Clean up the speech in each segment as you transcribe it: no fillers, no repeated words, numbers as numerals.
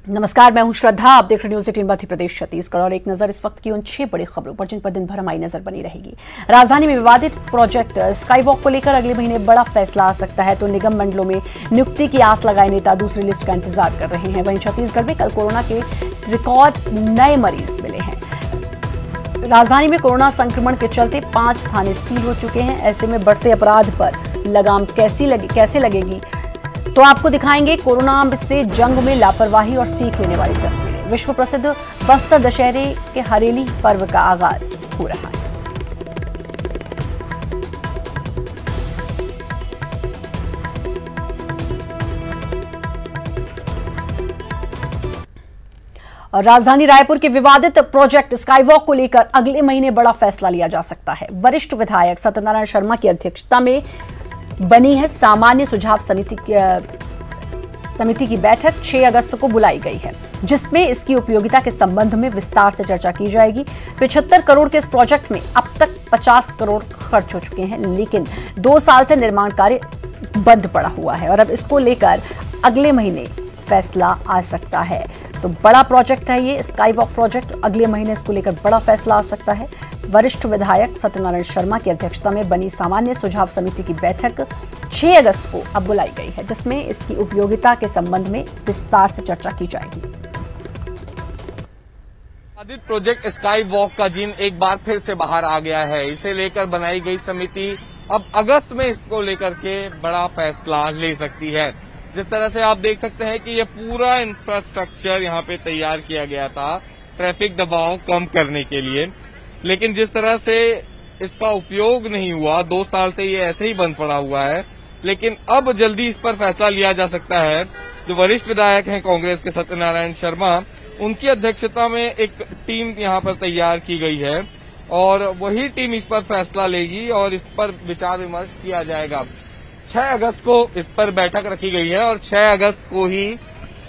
नमस्कार, मैं हूं श्रद्धा। आप देख रहे न्यूज़ 18 मध्य प्रदेश छत्तीसगढ़ और एक नजर इस वक्त की उन 6 बड़ी खबरों पर जिन पर दिन भर हमारी नजर बनी रहेगी। राजधानी में विवादित प्रोजेक्ट स्काई वॉक को लेकर अगले महीने बड़ा फैसला आ सकता है, तो निगम मंडलों में नियुक्ति की आस लगाए नेता दूसरी लिस्ट का इंतजार कर रहे हैं। वहीं छत्तीसगढ़ में कल कोरोना के रिकॉर्ड नए मरीज मिले हैं। राजधानी में कोरोना संक्रमण के चलते 5 थाने सील हो चुके हैं। ऐसे में बढ़ते अपराध पर लगाम कैसे लगेगी, तो आपको दिखाएंगे कोरोना से जंग में लापरवाही और सीख लेने वाली तस्वीरें। विश्व प्रसिद्ध बस्तर दशहरे के हरेली पर्व का आगाज हो रहा है। और राजधानी रायपुर के विवादित प्रोजेक्ट स्काई वॉक को लेकर अगले महीने बड़ा फैसला लिया जा सकता है। वरिष्ठ विधायक सत्यनारायण शर्मा की अध्यक्षता में बनी है सामान्य सुझाव समिति की बैठक 6 अगस्त को बुलाई गई है, जिसमें इसकी उपयोगिता के संबंध में विस्तार से चर्चा की जाएगी। 75 करोड़ के इस प्रोजेक्ट में अब तक 50 करोड़ खर्च हो चुके हैं, लेकिन 2 साल से निर्माण कार्य बंद पड़ा हुआ है और अब इसको लेकर अगले महीने फैसला आ सकता है। तो बड़ा प्रोजेक्ट है ये स्काई वॉक प्रोजेक्ट, अगले महीने इसको लेकर बड़ा फैसला आ सकता है। वरिष्ठ विधायक सत्यनारायण शर्मा की अध्यक्षता में बनी सामान्य सुझाव समिति की बैठक 6 अगस्त को अब बुलाई गई है, जिसमें इसकी उपयोगिता के संबंध में विस्तार से चर्चा की जाएगी। विवादित प्रोजेक्ट स्काई वॉक का जिन एक बार फिर से बाहर आ गया है। इसे लेकर बनाई गई समिति अब अगस्त में इसको लेकर के बड़ा फैसला ले सकती है। जिस तरह से आप देख सकते हैं कि ये पूरा इंफ्रास्ट्रक्चर यहाँ पे तैयार किया गया था ट्रैफिक दबाव कम करने के लिए, लेकिन जिस तरह से इसका उपयोग नहीं हुआ, 2 साल से ये ऐसे ही बंद पड़ा हुआ है। लेकिन अब जल्दी इस पर फैसला लिया जा सकता है। जो वरिष्ठ विधायक हैं कांग्रेस के सत्यनारायण शर्मा, उनकी अध्यक्षता में एक टीम यहाँ पर तैयार की गई है और वही टीम इस पर फैसला लेगी और इस पर विचार विमर्श किया जाएगा। 6 अगस्त को इस पर बैठक रखी गई है और 6 अगस्त को ही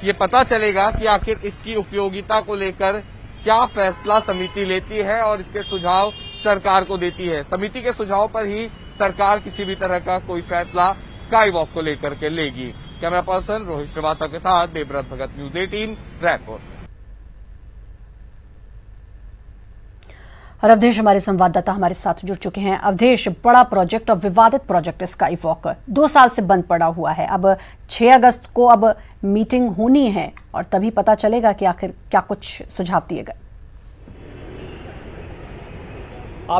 ये पता चलेगा कि आखिर इसकी उपयोगिता को लेकर क्या फैसला समिति लेती है और इसके सुझाव सरकार को देती है। समिति के सुझाव पर ही सरकार किसी भी तरह का कोई फैसला स्काई वॉक को लेकर के लेगी। कैमरा पर्सन रोहित श्रीवास्तव के साथ देवव्रत भगत, न्यूज़ 18 रायपुर। और अवधेश हमारे संवाददाता हमारे साथ जुड़ चुके हैं। अवधेश, बड़ा प्रोजेक्ट और विवादित प्रोजेक्ट स्काई वॉक 2 साल से बंद पड़ा हुआ है। अब 6 अगस्त को अब मीटिंग होनी है और तभी पता चलेगा कि आखिर क्या कुछ सुझाव दिए गए।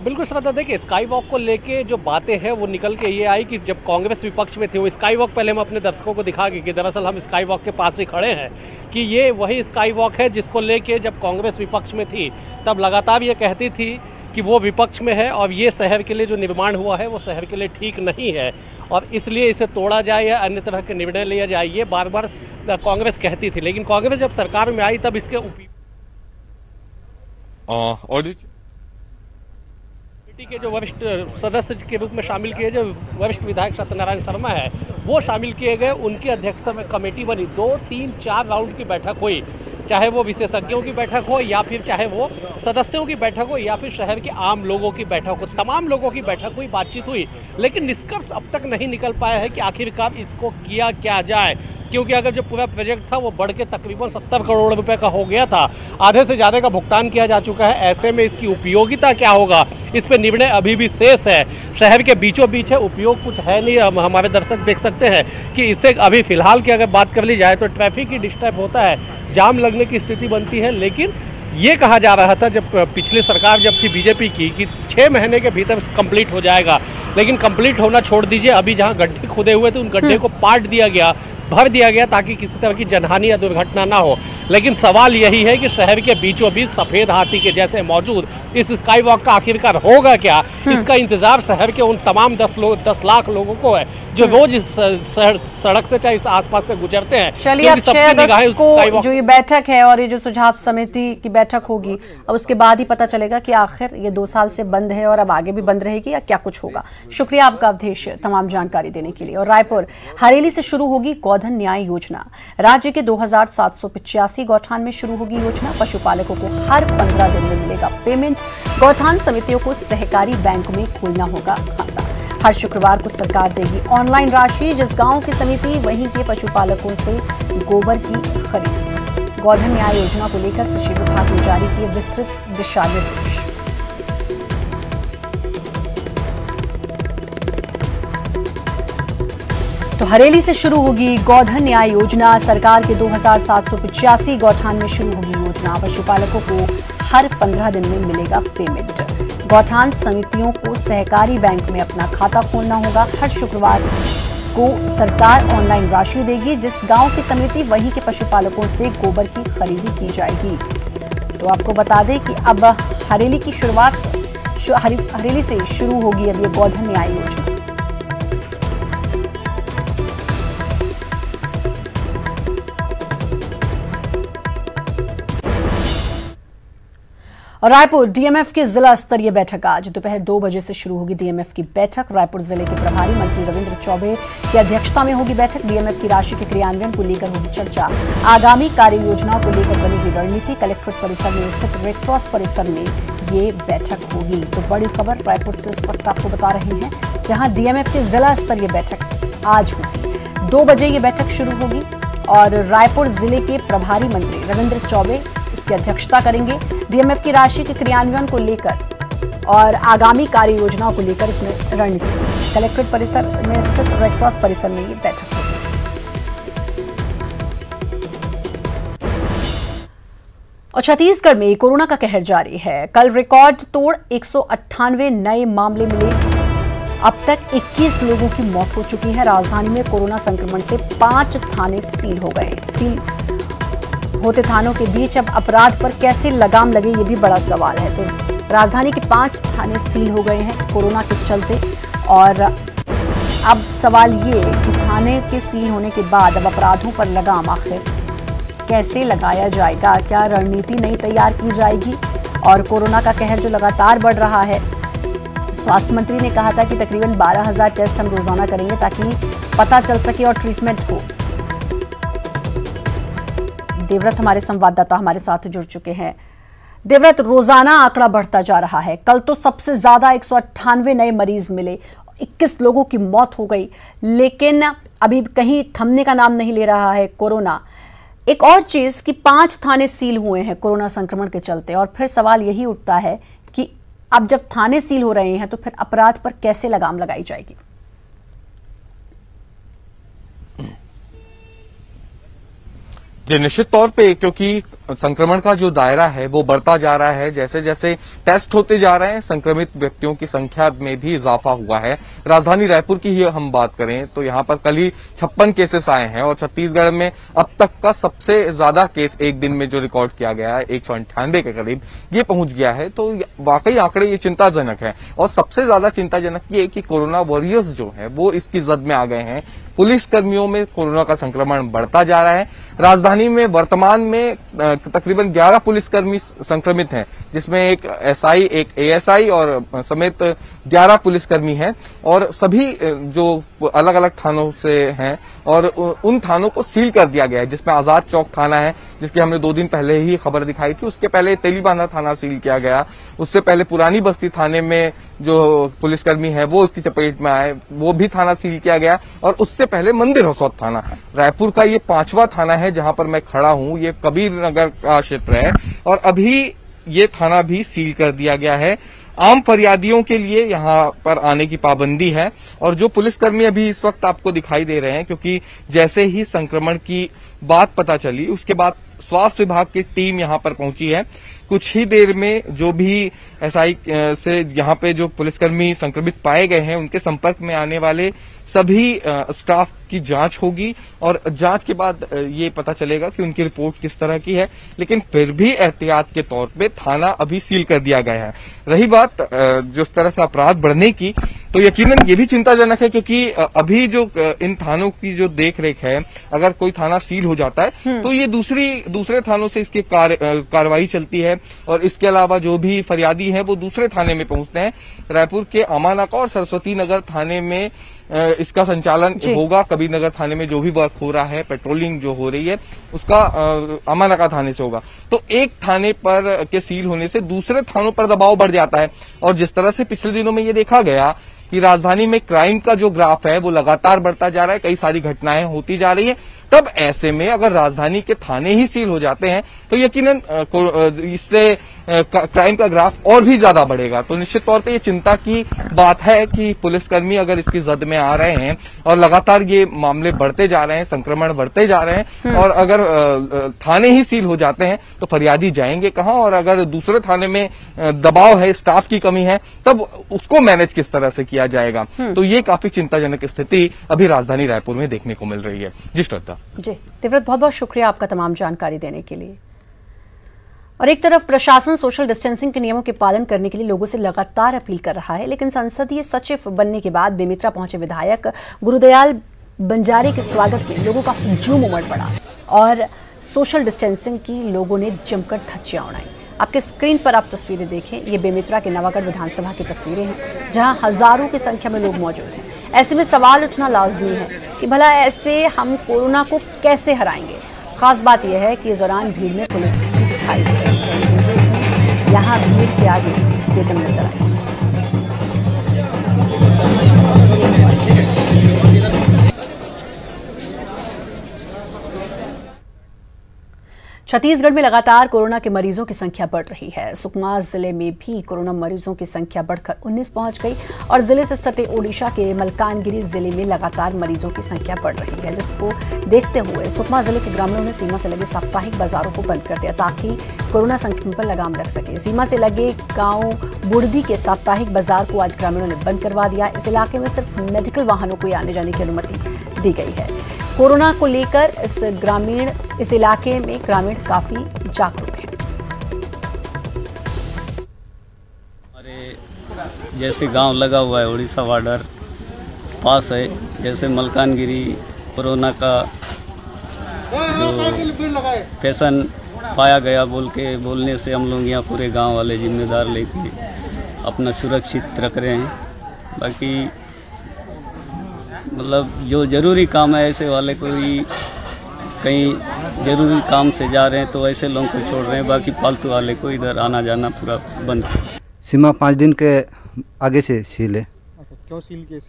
बिल्कुल श्रद्धा, देखिए स्काई वॉक को लेके जो बातें हैं वो निकल के ये आई कि जब कांग्रेस विपक्ष में थी, वो स्काई वॉक पहले हम अपने दर्शकों को दिखा कि दरअसल हम स्काई वॉक के पास ही खड़े हैं, कि ये वही स्काई वॉक है जिसको लेके जब कांग्रेस विपक्ष में थी तब लगातार ये कहती थी कि वो विपक्ष में है और ये शहर के लिए जो निर्माण हुआ है वो शहर के लिए ठीक नहीं है और इसलिए इसे तोड़ा जाए या अन्य तरह के निर्णय लिया जाए, ये बार बार कांग्रेस कहती थी। लेकिन कांग्रेस जब सरकार में आई तब इसके के जो वरिष्ठ सदस्य के रूप में शामिल किए, जो वरिष्ठ विधायक सत्यनारायण शर्मा है वो शामिल किए गए। उनकी अध्यक्षता में कमेटी बनी, 2, 3, 4 राउंड की बैठक हुई, चाहे वो विशेषज्ञों की बैठक हो या फिर चाहे वो सदस्यों की बैठक हो या फिर शहर के आम लोगों की बैठक हो। तमाम लोगों की बैठक हुई, बातचीत हुई, लेकिन निष्कर्ष अब तक नहीं निकल पाया है कि आखिरकार इसको किया क्या जाए, क्योंकि अगर जो पूरा प्रोजेक्ट था वो बढ़ के तकरीबन 70 करोड़ रुपए का हो गया था, आधे से ज्यादा का भुगतान किया जा चुका है। ऐसे में इसकी उपयोगिता क्या होगा, इस पे निर्णय अभी भी शेष है। शहर के बीचों बीच है, उपयोग कुछ है नहीं। हमारे दर्शक देख सकते हैं कि इससे अभी फिलहाल की अगर बात कर ली जाए तो ट्रैफिक ही डिस्टर्ब होता है, जाम लगने की स्थिति बनती है। लेकिन ये कहा जा रहा था जब पिछली सरकार जब थी बीजेपी की कि 6 महीने के भीतर कंप्लीट हो जाएगा, लेकिन कंप्लीट होना छोड़ दीजिए, अभी जहां गड्ढे खुदे हुए थे उन गड्ढे को पाट दिया गया, भर दिया गया ताकि किसी तरह की जनहानि या दुर्घटना ना हो। लेकिन सवाल यही है कि शहर के बीचों बीच सफेद हाथी के जैसे मौजूद इस स्काई वॉक का आखिरकार होगा क्या, इसका इंतजार शहर के उन तमाम 10 लाख लोगों को है जो रोज इस सड़क से चाहे इस आसपास से गुजरते हैं। चलिए, अब 6 अगस्त को जो ये बैठक है और ये जो सुझाव समिति की बैठक होगी, अब उसके बाद ही पता चलेगा कि आखिर ये 2 साल से बंद है और अब आगे भी बंद रहेगी या क्या कुछ होगा। शुक्रिया आपका अवधेश तमाम जानकारी देने के लिए। और रायपुर हरेली से शुरू होगी गौधन न्याय योजना। राज्य के 2785 गौठान में शुरू होगी योजना। पशुपालकों को हर 15 दिन में मिलेगा पेमेंट। गौठान समितियों को सहकारी बैंक में खोलना होगा खाता। हर शुक्रवार को सरकार देगी ऑनलाइन राशि। जिस गांव की समिति वहीं के पशुपालकों से गोबर की खरीद। गोधन न्याय योजना को लेकर कृषि विभाग ने जारी किए विस्तृत दिशा निर्देश। तो हरेली से शुरू होगी गोधन न्याय योजना। सरकार के 2785 गौठान में शुरू होगी योजना। पशुपालकों को हर 15 दिन में मिलेगा पेमेंट। गौठान समितियों को सहकारी बैंक में अपना खाता खोलना होगा। हर शुक्रवार को सरकार ऑनलाइन राशि देगी। जिस गांव की समिति वहीं के पशुपालकों से गोबर की खरीदी की जाएगी। तो आपको बता दें कि अब हरेली की शुरुआत हरेली से शुरू होगी अब ये गोधन न्याय योजना। रायपुर डीएमएफ की जिला स्तरीय बैठक आज दोपहर 2 बजे से शुरू होगी। डीएमएफ की बैठक रायपुर जिले के प्रभारी मंत्री रविंद्र चौबे की अध्यक्षता में होगी। बैठक डीएमएफ की राशि के क्रियान्वयन को लेकर होगी चर्चा। आगामी कार्य योजनाओं को लेकर बनेगी रणनीति। कलेक्ट्रेट परिसर में स्थित रेड क्रॉस परिसर में ये बैठक होगी। तो बड़ी खबर रायपुर से इस वक्त आपको बता रहे हैं, जहां डीएमएफ की जिला स्तरीय बैठक आज होगी। 2 बजे ये बैठक शुरू होगी और रायपुर जिले के प्रभारी मंत्री रविंद्र चौबे इसकी अध्यक्षता करेंगे। डीएमएफ की राशि के क्रियान्वयन को लेकर और आगामी कार्य योजनाओं को लेकर इसमें रणनीति। कलेक्ट्रेट परिसर में स्थित रेड क्रॉस परिसर में ये बैठक होगी। और छत्तीसगढ़ में कोरोना का कहर जारी है। कल रिकॉर्ड तोड़ 198 नए मामले मिले। अब तक 21 लोगों की मौत हो चुकी है। राजधानी में कोरोना संक्रमण से 5 थाने सील हो गए। सील होते थानों के बीच अब अपराध पर कैसे लगाम लगे, ये भी बड़ा सवाल है। तो राजधानी के 5 थाने सील हो गए हैं कोरोना के चलते। और अब सवाल ये कि थाने के सील होने के बाद अब अपराधों पर लगाम आखिर कैसे लगाया जाएगा? क्या रणनीति नई तैयार की जाएगी? और कोरोना का कहर जो लगातार बढ़ रहा है, स्वास्थ्य मंत्री ने कहा था कि तकरीबन 12,000 टेस्ट हम रोजाना करेंगे ताकि पता चल सके और ट्रीटमेंट हो। देवव्रत हमारे संवाददाता हमारे साथ जुड़ चुके हैं। देवव्रत, रोजाना आंकड़ा बढ़ता जा रहा है। कल तो सबसे ज्यादा 198 नए मरीज मिले, 21 लोगों की मौत हो गई, लेकिन अभी कहीं थमने का नाम नहीं ले रहा है कोरोना। एक और चीज कि 5 थाने सील हुए हैं कोरोना संक्रमण के चलते, और फिर सवाल यही उठता है कि अब जब थाने सील हो रहे हैं तो फिर अपराध पर कैसे लगाम लगाई जाएगी? जी, निश्चित तौर पे, क्योंकि संक्रमण का जो दायरा है वो बढ़ता जा रहा है। जैसे जैसे टेस्ट होते जा रहे हैं, संक्रमित व्यक्तियों की संख्या में भी इजाफा हुआ है। राजधानी रायपुर की ही हम बात करें तो यहाँ पर कल ही 56 केसेस आए हैं और छत्तीसगढ़ में अब तक का सबसे ज्यादा केस एक दिन में जो रिकॉर्ड किया गया है 198 के करीब ये पहुंच गया है। तो वाकई आंकड़े ये चिंताजनक है। और सबसे ज्यादा चिंताजनक ये कि कोरोना वॉरियर्स जो है वो इसकी जद में आ गए हैं। पुलिस कर्मियों में कोरोना का संक्रमण बढ़ता जा रहा है। राजधानी में वर्तमान में तकरीबन 11 पुलिसकर्मी संक्रमित हैं, जिसमें एक एसआई, एक एएसआई और समेत 11 पुलिसकर्मी हैं। और सभी जो अलग अलग थानों से हैं और उन थानों को सील कर दिया गया है, जिसमें आजाद चौक थाना है जिसकी हमने 2 दिन पहले ही खबर दिखाई थी। उसके पहले तेलीबांधा थाना सील किया गया। उससे पहले पुरानी बस्ती थाने में जो पुलिसकर्मी है वो उसकी चपेट में आए, वो भी थाना सील किया गया। और उससे पहले मंदिर हसौद थाना, रायपुर का ये 5वां थाना है जहां पर मैं खड़ा हूं। ये कबीर नगर का क्षेत्र है और अभी ये थाना भी सील कर दिया गया है। आम फरियादियों के लिए यहाँ पर आने की पाबंदी है। और जो पुलिसकर्मी अभी इस वक्त आपको दिखाई दे रहे हैं, क्योंकि जैसे ही संक्रमण की बात पता चली उसके बाद स्वास्थ्य विभाग की टीम यहाँ पर पहुंची है। कुछ ही देर में जो भी एसआई से यहाँ पे जो पुलिसकर्मी संक्रमित पाए गए हैं उनके संपर्क में आने वाले सभी स्टाफ की जांच होगी और जांच के बाद ये पता चलेगा कि उनकी रिपोर्ट किस तरह की है। लेकिन फिर भी एहतियात के तौर पे थाना अभी सील कर दिया गया है। रही बात जिस तरह से अपराध बढ़ने की, तो यकीनन ये भी चिंताजनक है, क्योंकि अभी जो इन थानों की जो देखरेख है, अगर कोई थाना सील हो जाता है तो ये दूसरे थानों से इसकी कार्रवाई चलती है। और इसके अलावा जो भी फरियादी हैं वो दूसरे थाने में पहुंचते हैं। रायपुर के अमानाका और सरस्वती नगर थाने में इसका संचालन होगा। कबीर नगर थाने में जो भी वर्क हो रहा है, पेट्रोलिंग जो हो रही है, उसका अमानाका थाने से होगा। तो एक थाने पर के सील होने से दूसरे थानों पर दबाव बढ़ जाता है। और जिस तरह से पिछले दिनों में ये देखा गया कि राजधानी में क्राइम का जो ग्राफ है वो लगातार बढ़ता जा रहा है, कई सारी घटनाएं होती जा रही है, तब ऐसे में अगर राजधानी के थाने ही सील हो जाते हैं तो यकीनन इससे क्राइम का ग्राफ और भी ज्यादा बढ़ेगा। तो निश्चित तौर पे ये चिंता की बात है कि पुलिसकर्मी अगर इसकी जद में आ रहे हैं और लगातार ये मामले बढ़ते जा रहे हैं, संक्रमण बढ़ते जा रहे हैं, और अगर थाने ही सील हो जाते हैं तो फरियादी जाएंगे कहां, और अगर दूसरे थाने में दबाव है, स्टाफ की कमी है, तब उसको मैनेज किस तरह से किया जाएगा। तो ये काफी चिंताजनक स्थिति अभी राजधानी रायपुर में देखने को मिल रही है। जी श्रद्धा। जी तिव्रत, बहुत बहुत शुक्रिया आपका तमाम जानकारी देने के लिए। और एक तरफ प्रशासन सोशल डिस्टेंसिंग के नियमों के पालन करने के लिए लोगों से लगातार अपील कर रहा है, लेकिन संसदीय सचिव बनने के बाद बेमेतरा पहुंचे विधायक गुरुदयाल बंजारे के स्वागत में लोगों का हुजूम उमड़ पड़ा और सोशल डिस्टेंसिंग की लोगों ने जमकर धज्जियां उड़ाई। आपके स्क्रीन पर आप तस्वीरें देखें, ये बेमेतरा के नवागढ़ विधानसभा की तस्वीरें हैं जहां हजारों की संख्या में लोग मौजूद हैं। ऐसे में सवाल उठना लाजमी है कि भला ऐसे हम कोरोना को कैसे हराएंगे। खास बात यह है कि इस दौरान भीड़ में पुलिस भी दिखाई दे रही है, यहाँ भीड़ के आगे बेदम नजर आई। छत्तीसगढ़ में लगातार कोरोना के मरीजों की संख्या बढ़ रही है। सुकमा जिले में भी कोरोना मरीजों की संख्या बढ़कर 19 पहुंच गई और जिले से सटे ओडिशा के मलकानगिरी जिले में लगातार मरीजों की संख्या बढ़ रही है, जिसको देखते हुए सुकमा जिले के ग्रामीणों ने सीमा से लगे साप्ताहिक बाजारों को बंद कर दिया ताकि कोरोना संक्रमण पर लगाम रख सके। सीमा से लगे गांव बुढ़दी के साप्ताहिक बाजार को आज ग्रामीणों ने बंद करवा दिया। इस इलाके में सिर्फ मेडिकल वाहनों को आने जाने की अनुमति दी गई है। कोरोना को लेकर इस इलाके में ग्रामीण काफी जागरूक हैं। हमारे जैसे गांव लगा हुआ है, उड़ीसा बॉर्डर पास है, जैसे मलकानगिरी कोरोना का पेशेंट पाया गया बोलने से हम लोग यहाँ पूरे गांव वाले जिम्मेदार लेके अपना सुरक्षित रख रहे हैं। बाकी मतलब जो ज़रूरी काम है, ऐसे वाले कोई कहीं ज़रूरी काम से जा रहे हैं तो ऐसे लोगों को छोड़ रहे हैं, बाकी फालतू वाले को इधर आना जाना पूरा बंद। सीमा 5 दिन के आगे से सील है। क्यों सील किए?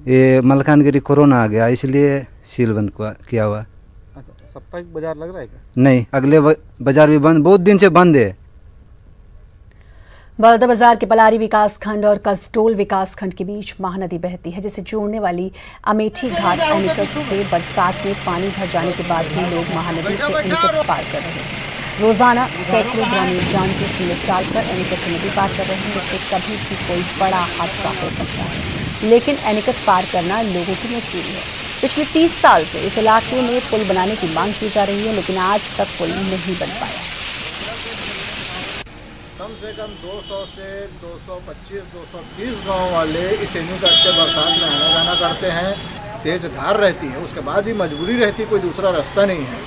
ये मलकानगिरी कोरोना आ गया इसलिए सील बंद किया हुआ। साप्ताहिक बाजार लग रहा है क्या? नहीं, अगले बाजार भी बंद, बहुत दिन से बंद है। बलौदाबाजार के पलारी विकासखंड और कसडोल विकासखंड के बीच महानदी बहती है, जिसे जोड़ने वाली अमेठी घाट एनीकट से बरसात में पानी भर जाने के बाद भी लोग महानदी से एनीकट पार कर रहे हैं। रोजाना सैकड़ों ग्रामीण जान की कीमत डालकर एनीकट नदी पार कर रहे हैं, जिससे कभी भी कोई बड़ा हादसा हो सकता है। लेकिन एनीकट पार करना लोगों की मजबूरी है। पिछले 30 साल से इस इलाके में पुल बनाने की मांग की जा रही है, लेकिन आज तक पुल नहीं बन पाया। कम से कम 200 से 225-230 गांव वाले इस एनीकट से बरसात में आना जाना करते हैं। तेज धार रहती है, उसके बाद भी मजबूरी रहती, कोई दूसरा रास्ता नहीं है।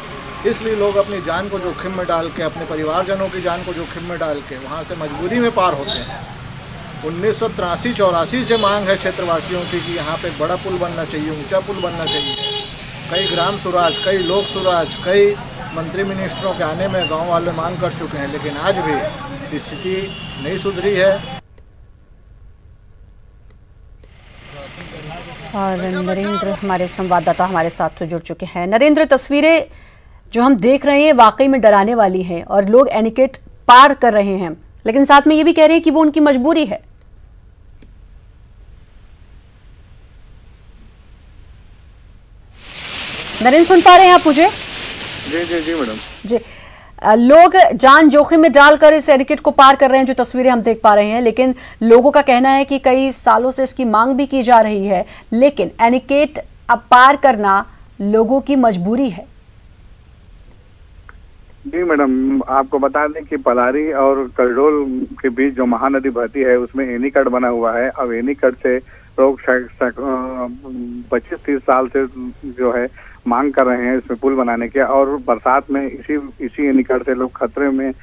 इसलिए लोग अपनी जान को जोखिम में डाल के, अपने परिवारजनों की जान को जोखिम में डाल के वहाँ से मजबूरी में पार होते हैं। 1983-84 से मांग है क्षेत्रवासियों की कि यहाँ पे बड़ा पुल बनना चाहिए, ऊंचा पुल बनना चाहिए। कई ग्राम स्वराज, कई लोक स्वराज, कई मंत्री मिनिस्टरों के आने में गांव वाले मांग कर चुके हैं, लेकिन आज भी स्थिति नहीं सुधरी है। और नरेंद्र हमारे संवाददाता हमारे साथ जुड़ चुके हैं। नरेंद्र, तस्वीरें जो हम देख रहे हैं वाकई में डराने वाली हैं और लोग एनीकट पार कर रहे हैं, लेकिन साथ में ये भी कह रहे हैं कि वो उनकी मजबूरी है। नरेंद्र, सुन पा रहे हैं आप मुझे? जी मैडम जी। लोग जान जोखिम में डालकर इस एनीकट को पार कर रहे हैं, जो तस्वीरें हम देख पा रहे हैं, लेकिन लोगों का कहना है कि कई सालों से इसकी मांग भी की जा रही है, लेकिन एनीकट अब पार करना लोगों की मजबूरी है। जी मैडम, आपको बता दें कि पलारी और करडोल के बीच जो महानदी बहती है उसमें एनीकट बना हुआ है। अब एनीकट से लोग 25-30 साल से जो है मांग कर रहे हैं इसमें पुल बनाने के, और बरसात में इसी एनीकट से लोग खतरे में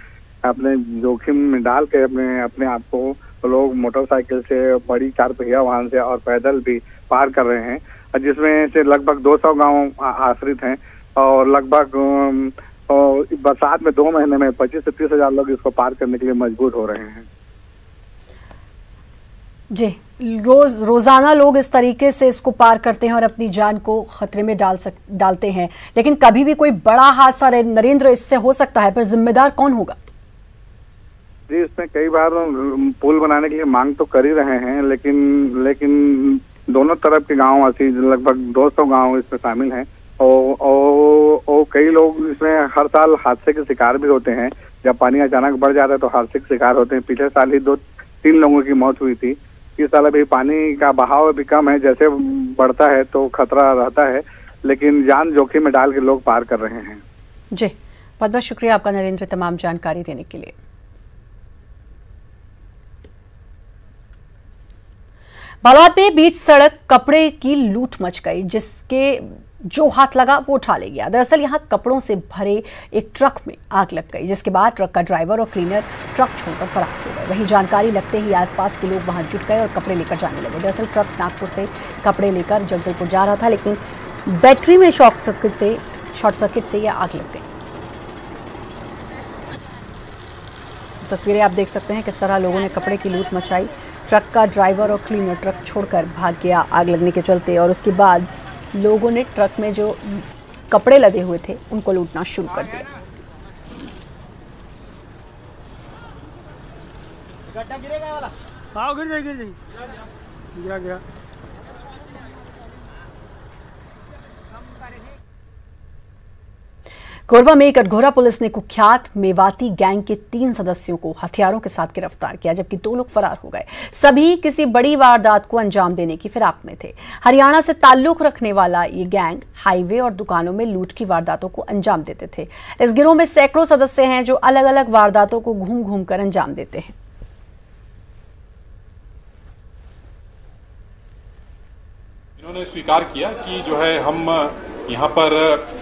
अपने जोखिम में डाल के अपने आप को लोग मोटरसाइकिल से, बड़ी 4 पहिया वाहन से और पैदल भी पार कर रहे हैं, जिसमें से लगभग 200 गांव आश्रित हैं और लगभग बरसात में 2 महीने में 25 से 30 हजार लोग इसको पार करने के लिए मजबूर हो रहे हैं। जी, रोजाना लोग इस तरीके से इसको पार करते हैं और अपनी जान को खतरे में डालते हैं, लेकिन कभी भी कोई बड़ा हादसा नरेंद्र इससे हो सकता है, पर जिम्मेदार कौन होगा? जी, इसमें कई बार पुल बनाने के लिए मांग तो कर ही रहे हैं, लेकिन दोनों तरफ के गांव वासी लगभग 200 गांव इसमें शामिल हैं और कई लोग इसमें हर साल हादसे के शिकार भी होते हैं। जब पानी अचानक बढ़ जाता है तो हादसे के शिकार होते हैं। पिछले साल ही 2-3 लोगों की मौत हुई थी। इस साल अभी पानी का बहाव भी कम है, जैसे बढ़ता है तो खतरा रहता है, लेकिन जान जोखिम में डाल के लोग पार कर रहे हैं। जी, बहुत बहुत शुक्रिया आपका नरेंद्र, तमाम जानकारी देने के लिए। बालाद में बीच सड़क कपड़े की लूट मच गई, जिसके जो हाथ लगा वो उठा ले गया। दरअसल यहां कपड़ों से भरे एक ट्रक में आग लग गई, जिसके बाद ट्रक का ड्राइवर और क्लीनर ट्रक छोड़कर फरार हो गए। वहीं जानकारी लगते ही आसपास के लोग वहां जुट गए और कपड़े लेकर जाने लगे। दरअसल ट्रक नागपुर से कपड़े लेकर जगदलपुर जा रहा था, लेकिन बैटरी में शॉर्ट सर्किट से यह आग लग गई। तस्वीरें आप देख सकते हैं किस तरह लोगों ने कपड़े की लूट मचाई। ट्रक का ड्राइवर और क्लीनर ट्रक छोड़कर भाग गया आग लगने के चलते, और उसके बाद लोगों ने ट्रक में जो कपड़े लदे हुए थे उनको लूटना शुरू कर दिया। गिरा कोरबा में कटघोरा पुलिस ने कुख्यात मेवाती गैंग के 3 सदस्यों को हथियारों के साथ गिरफ्तार किया, जबकि 2 लोग फरार हो गए। सभी किसी बड़ी वारदात को अंजाम देने की फिराक में थे। हरियाणा से ताल्लुक रखने वाला ये गैंग हाईवे और दुकानों में लूट की वारदातों को अंजाम देते थे। इस गिरोह में सैकड़ों सदस्य हैं जो अलग अलग वारदातों को घूम घूम कर अंजाम देते हैं। इन्होंने स्वीकार किया कि जो है हम यहाँ पर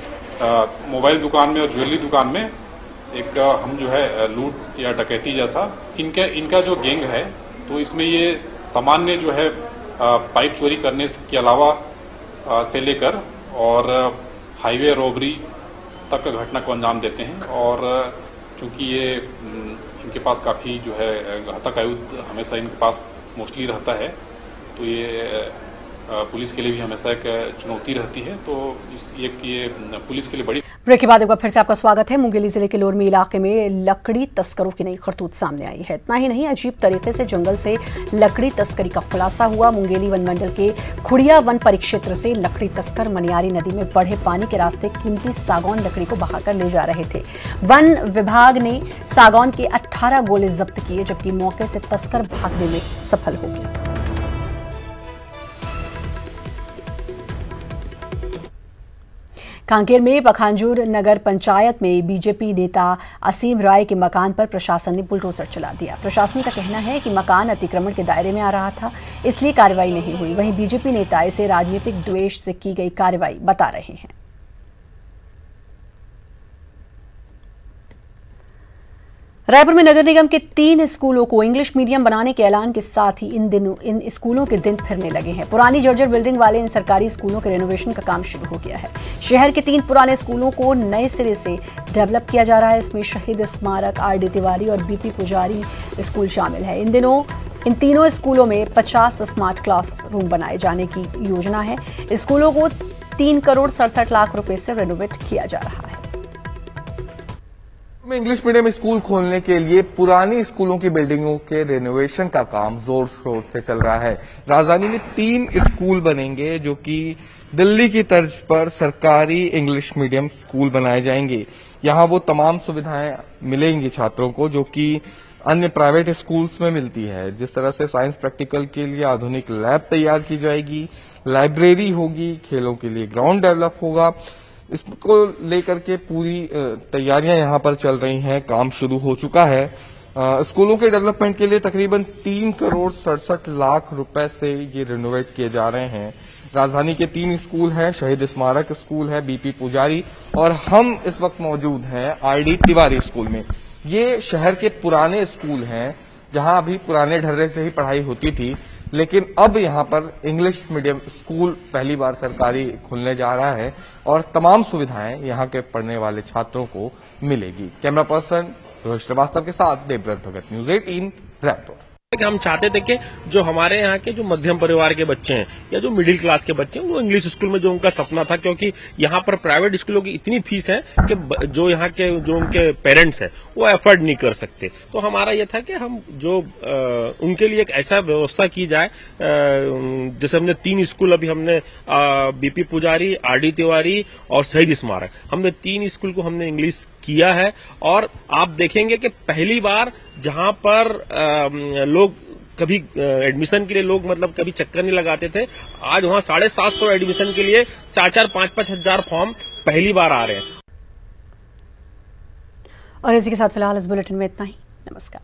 मोबाइल दुकान में और ज्वेलरी दुकान में एक हम जो है लूट या डकैती जैसा इनका जो गैंग है, तो इसमें ये सामान्य जो है पाइप चोरी करने के अलावा से लेकर और हाईवे रॉबरी तक घटना को अंजाम देते हैं। और चूंकि ये इनके पास काफ़ी जो है घातक आयुध हमेशा इनके पास मोस्टली रहता है, तो ये पुलिस के लिए भी हमेशा एक चुनौती रहती है। तो ये पुलिस के लिए बड़ी। ब्रेक के बाद एक बार फिर से आपका स्वागत है। मुंगेली जिले के लोरमी इलाके में लकड़ी तस्करों की नई करतूत सामने आई है। इतना ही नहीं, अजीब तरीके से जंगल से लकड़ी तस्करी का खुलासा हुआ। मुंगेली वन मंडल के खुड़िया वन परिक्षेत्र से लकड़ी तस्कर मनियारी नदी में बढ़े पानी के रास्ते कीमती सागौन लकड़ी को बहाकर ले जा रहे थे। वन विभाग ने सागौन के 18 गोले जब्त किए, जबकि मौके से तस्कर भागने में सफल हो गया। कांकेर में पखांजूर नगर पंचायत में बीजेपी नेता असीम राय के मकान पर प्रशासन ने बुलडोजर चला दिया। प्रशासन का कहना है कि मकान अतिक्रमण के दायरे में आ रहा था, इसलिए कार्रवाई नहीं हुई। वहीं बीजेपी नेता इसे राजनीतिक द्वेष से की गई कार्रवाई बता रहे हैं। रायपुर में नगर निगम के 3 स्कूलों को इंग्लिश मीडियम बनाने के ऐलान के साथ ही इन स्कूलों के दिन फिरने लगे हैं। पुरानी जर्जर बिल्डिंग वाले इन सरकारी स्कूलों के रेनोवेशन का काम शुरू हो गया है। शहर के 3 पुराने स्कूलों को नए सिरे से डेवलप किया जा रहा है। इसमें शहीद स्मारक, RD तिवारी और BP पुजारी स्कूल शामिल है। इन तीनों स्कूलों में 50 स्मार्ट क्लास रूम बनाए जाने की योजना है। स्कूलों को 3 करोड़ 67 लाख रुपए से रेनोवेट किया जा रहा है। में इंग्लिश मीडियम स्कूल खोलने के लिए पुरानी स्कूलों की बिल्डिंगों के रेनोवेशन का काम जोर शोर से चल रहा है। राजधानी में 3 स्कूल बनेंगे जो कि दिल्ली की तर्ज पर सरकारी इंग्लिश मीडियम स्कूल बनाए जाएंगे। यहाँ वो तमाम सुविधाएं मिलेंगी छात्रों को जो कि अन्य प्राइवेट स्कूल्स में मिलती है। जिस तरह से साइंस प्रैक्टिकल के लिए आधुनिक लैब तैयार की जाएगी, लाइब्रेरी होगी, खेलों के लिए ग्राउंड डेवलप होगा। इसको लेकर के पूरी तैयारियां यहां पर चल रही हैं, काम शुरू हो चुका है। स्कूलों के डेवलपमेंट के लिए तकरीबन 3 करोड़ 67 लाख रुपए से ये रिनोवेट किए जा रहे हैं। राजधानी के 3 स्कूल हैं, शहीद स्मारक स्कूल है, BP पुजारी, और हम इस वक्त मौजूद हैं RD तिवारी स्कूल में। ये शहर के पुराने स्कूल हैं जहां अभी पुराने ढर्रे से ही पढ़ाई होती थी, लेकिन अब यहां पर इंग्लिश मीडियम स्कूल पहली बार सरकारी खुलने जा रहा है और तमाम सुविधाएं यहां के पढ़ने वाले छात्रों को मिलेगी। कैमरा पर्सन रोहित श्रीवास्तव के साथ देवव्रत भगत, News 18 रायपुर। कि हम चाहते थे कि जो हमारे यहाँ के जो मध्यम परिवार के बच्चे हैं या जो मिडिल क्लास के बच्चे हैं वो इंग्लिश स्कूल में, जो उनका सपना था, क्योंकि यहाँ पर प्राइवेट स्कूलों की इतनी फीस है कि जो यहाँ के जो उनके पेरेंट्स हैं वो अफोर्ड नहीं कर सकते। तो हमारा ये था कि हम जो उनके लिए एक ऐसा व्यवस्था की जाए, जैसे हमने 3 स्कूल अभी हमने बीपी पुजारी, आरडी तिवारी और शहीद स्मारक, हमने 3 स्कूल को हमने इंग्लिश किया है। और आप देखेंगे कि पहली बार जहां पर लोग कभी एडमिशन के लिए लोग मतलब कभी चक्कर नहीं लगाते थे, आज वहां 750 एडमिशन के लिए 4-4, 5-5 हजार फॉर्म पहली बार आ रहे हैं। और इसी के साथ फिलहाल इस बुलेटिन में इतना ही। नमस्कार।